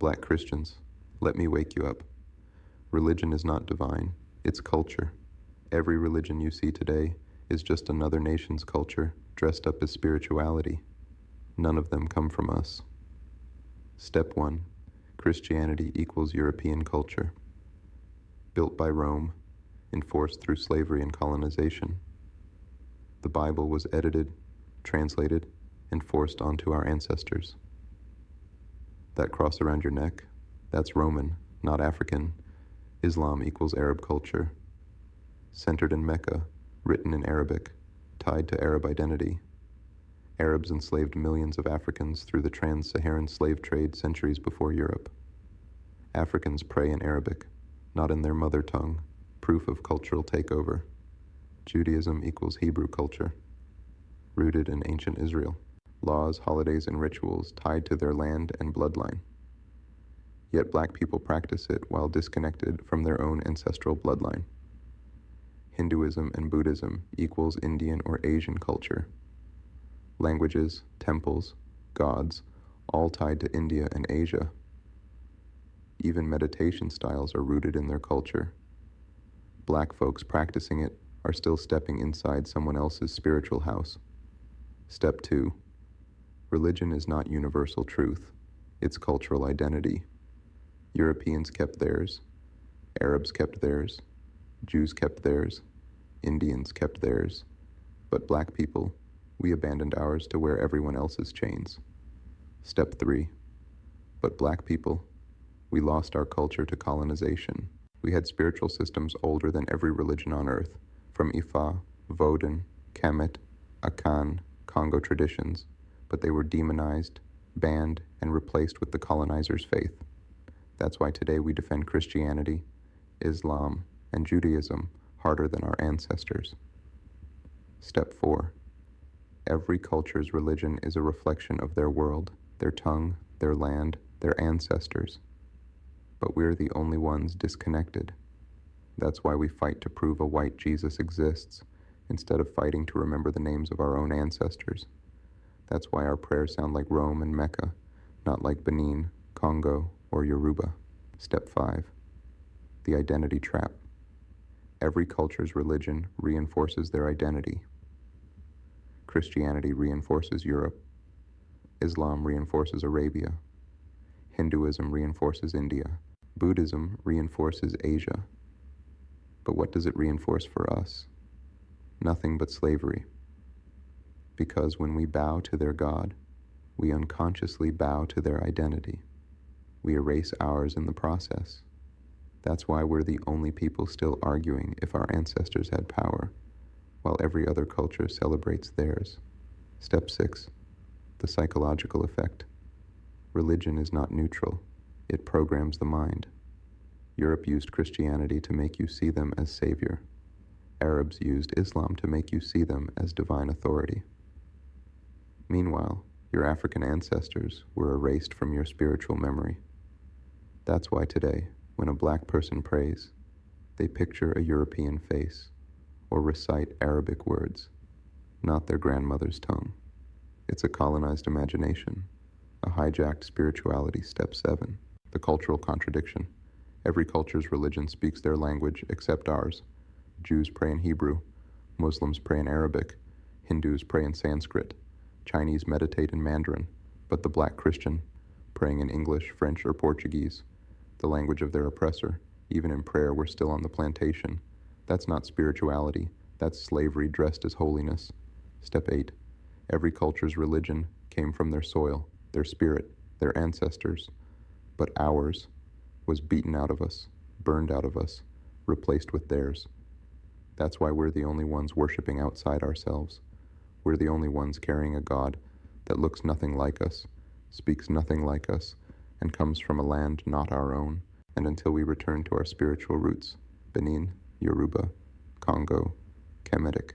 Black Christians, let me wake you up. Religion is not divine, it's culture. Every religion you see today is just another nation's culture dressed up as spirituality. None of them come from us. Step 1. Christianity equals European culture. Built by Rome, enforced through slavery and colonization. The Bible was edited, translated, and forced onto our ancestors. That cross around your neck, that's Roman, not African. Islam equals Arab culture. Centered in Mecca, written in Arabic, tied to Arab identity. Arabs enslaved millions of Africans through the trans-Saharan slave trade centuries before Europe. Africans pray in Arabic, not in their mother tongue, proof of cultural takeover. Judaism equals Hebrew culture, rooted in ancient Israel. Laws, holidays, and rituals tied to their land and bloodline. Yet black people practice it while disconnected from their own ancestral bloodline. Hinduism and Buddhism equals Indian or Asian culture. Languages, temples, gods, all tied to India and Asia. Even meditation styles are rooted in their culture. Black folks practicing it are still stepping inside someone else's spiritual house. Step 2. Religion is not universal truth, it's cultural identity. Europeans kept theirs, Arabs kept theirs, Jews kept theirs, Indians kept theirs, but black people, we abandoned ours to wear everyone else's chains. Step 3. But black people, we lost our culture to colonization. We had spiritual systems older than every religion on earth, from Ifa, Vodun, Kemet, Akan, Congo traditions, but they were demonized, banned, and replaced with the colonizer's faith. That's why today we defend Christianity, Islam, and Judaism harder than our ancestors. Step 4. Every culture's religion is a reflection of their world, their tongue, their land, their ancestors. But we're the only ones disconnected. That's why we fight to prove a white Jesus exists, instead of fighting to remember the names of our own ancestors. That's why our prayers sound like Rome and Mecca, not like Benin, Congo, or Yoruba. Step 5. The identity trap. Every culture's religion reinforces their identity. Christianity reinforces Europe. Islam reinforces Arabia. Hinduism reinforces India. Buddhism reinforces Asia. But what does it reinforce for us? Nothing but slavery. Because when we bow to their God, we unconsciously bow to their identity. We erase ours in the process. That's why we're the only people still arguing if our ancestors had power, while every other culture celebrates theirs. Step 6. The psychological effect. Religion is not neutral. It programs the mind. Europe used Christianity to make you see them as savior. Arabs used Islam to make you see them as divine authority. Meanwhile, your African ancestors were erased from your spiritual memory. That's why today, when a black person prays, they picture a European face or recite Arabic words, not their grandmother's tongue. It's a colonized imagination, a hijacked spirituality. Step 7. The cultural contradiction. Every culture's religion speaks their language except ours. Jews pray in Hebrew, Muslims pray in Arabic, Hindus pray in Sanskrit, Chinese meditate in Mandarin, but the black Christian, praying in English, French, or Portuguese, the language of their oppressor, even in prayer we're still on the plantation. That's not spirituality, that's slavery dressed as holiness. Step 8. Every culture's religion came from their soil, their spirit, their ancestors, but ours was beaten out of us, burned out of us, replaced with theirs. That's why we're the only ones worshiping outside ourselves. We're the only ones carrying a God that looks nothing like us, speaks nothing like us, and comes from a land not our own. And until we return to our spiritual roots, Benin, Yoruba, Congo, Kemetic,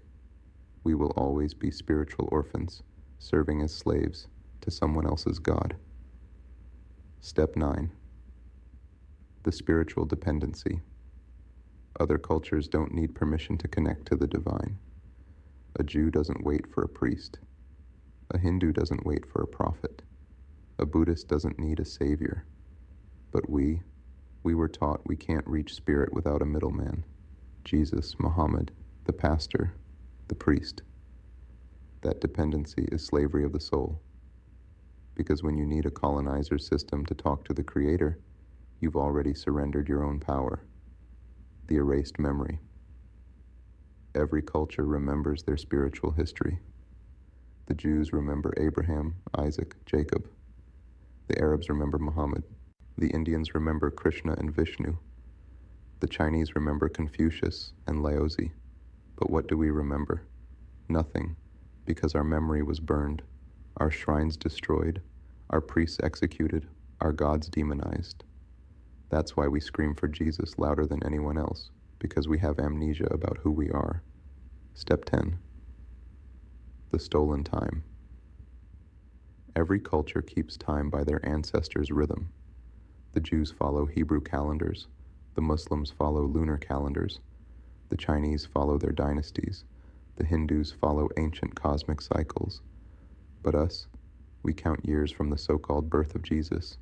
we will always be spiritual orphans, serving as slaves to someone else's God. Step 9. The spiritual dependency. Other cultures don't need permission to connect to the divine. A Jew doesn't wait for a priest. A Hindu doesn't wait for a prophet. A Buddhist doesn't need a savior. But we were taught we can't reach spirit without a middleman. Jesus, Muhammad, the pastor, the priest. That dependency is slavery of the soul. Because when you need a colonizer's system to talk to the Creator, you've already surrendered your own power. The erased memory. Every culture remembers their spiritual history. The Jews remember Abraham, Isaac, Jacob. The Arabs remember Muhammad. The Indians remember Krishna and Vishnu. The Chinese remember Confucius and Laozi. But what do we remember? Nothing, because our memory was burned, our shrines destroyed, our priests executed, our gods demonized. That's why we scream for Jesus louder than anyone else, because we have amnesia about who we are. Step 10. The stolen time. Every culture keeps time by their ancestors' rhythm. The Jews follow Hebrew calendars, the Muslims follow lunar calendars, the Chinese follow their dynasties, the Hindus follow ancient cosmic cycles. But us, we count years from the so-called birth of Jesus,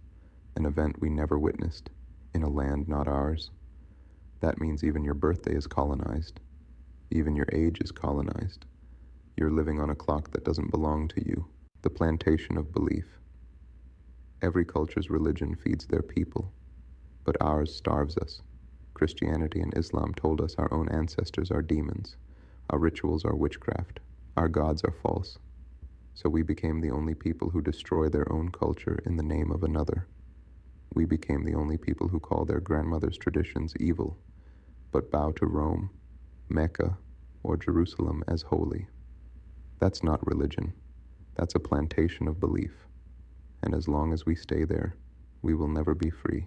an event we never witnessed, in a land not ours. That means even your birthday is colonized. Even your age is colonized. You're living on a clock that doesn't belong to you, the plantation of belief. Every culture's religion feeds their people, but ours starves us. Christianity and Islam told us our own ancestors are demons, our rituals are witchcraft, our gods are false. So we became the only people who destroy their own culture in the name of another. We became the only people who call their grandmother's traditions evil, but bow to Rome, Mecca, or Jerusalem as holy. That's not religion. That's a plantation of belief. And as long as we stay there, we will never be free.